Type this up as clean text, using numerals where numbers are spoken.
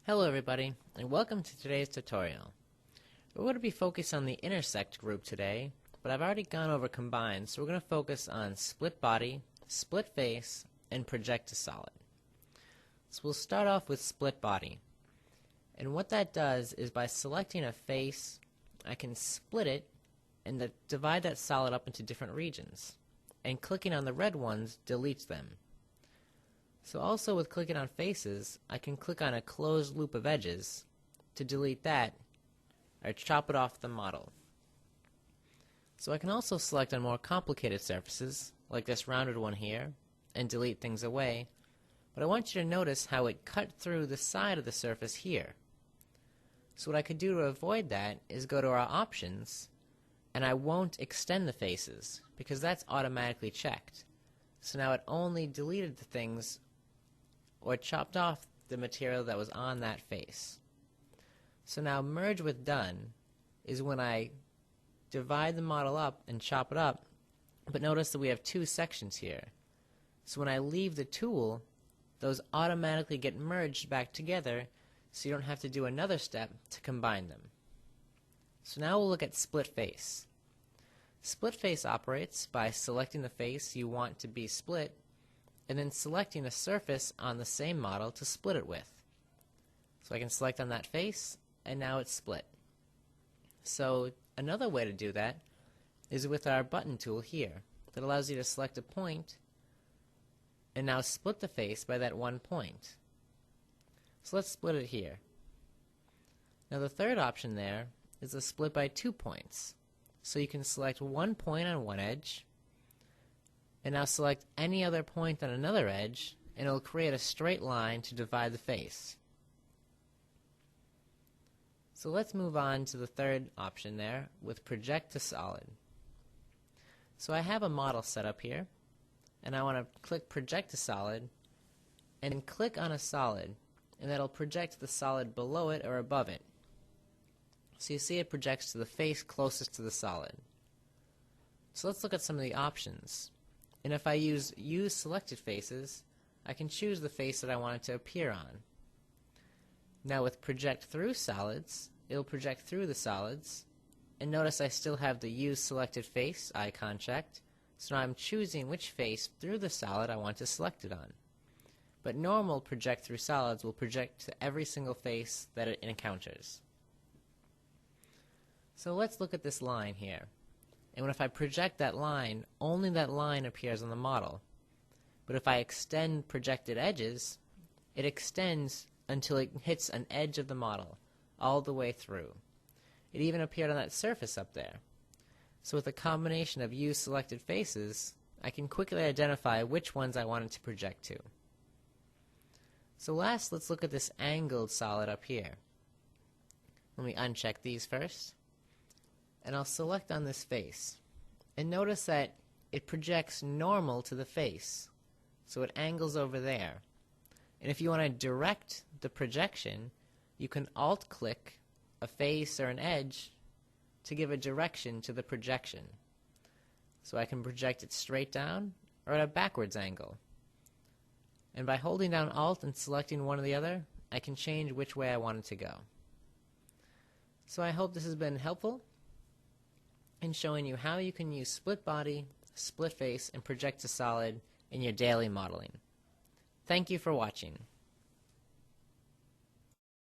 Hello everybody, and welcome to today's tutorial. We're going to be focused on the Intersect group today, but I've already gone over Combine, so we're going to focus on Split Body, Split Face, and Project to Solid. So we'll start off with Split Body. And what that does is by selecting a face, I can split it and divide that solid up into different regions. And clicking on the red ones deletes them. So also with clicking on faces, I can click on a closed loop of edges to delete that or chop it off the model. So I can also select on more complicated surfaces, like this rounded one here, and delete things away, but I want you to notice how it cut through the side of the surface here. So what I could do to avoid that is go to our options, and I won't extend the faces, because that's automatically checked. So now it only deleted the things or chopped off the material that was on that face. So now merge with done is when I divide the model up and chop it up, but notice that we have two sections here. So when I leave the tool, those automatically get merged back together, so you don't have to do another step to combine them. So now we'll look at split face. Split face operates by selecting the face you want to be split and then selecting a surface on the same model to split it with. So I can select on that face, and now it's split. So another way to do that is with our button tool here that allows you to select a point and now split the face by that one point. So let's split it here. Now the third option there is a split by 2 points. So you can select one point on one edge and now select any other point on another edge, and it'll create a straight line to divide the face. So let's move on to the third option there with Project to Solid. So I have a model set up here, and I want to click Project to Solid and then click on a solid, and that'll project the solid below it or above it. So you see it projects to the face closest to the solid. So let's look at some of the options. And if I use Selected Faces, I can choose the face that I want it to appear on. Now with Project Through Solids, it'll project through the solids, and notice I still have the Use Selected Face icon checked, so now I'm choosing which face through the solid I want to select it on. But normal Project Through Solids will project to every single face that it encounters. So let's look at this line here. And if I project that line, only that line appears on the model. But if I extend projected edges, it extends until it hits an edge of the model, all the way through. It even appeared on that surface up there. So with a combination of Use Selected Faces, I can quickly identify which ones I want it to project to. So last, let's look at this angled solid up here. Let me uncheck these first. And I'll select on this face. And notice that it projects normal to the face. So it angles over there. And if you want to direct the projection, you can Alt-click a face or an edge to give a direction to the projection. So I can project it straight down or at a backwards angle. And by holding down Alt and selecting one or the other, I can change which way I want it to go. So I hope this has been helpful in showing you how you can use split body, split face, and project to solid in your daily modeling. Thank you for watching.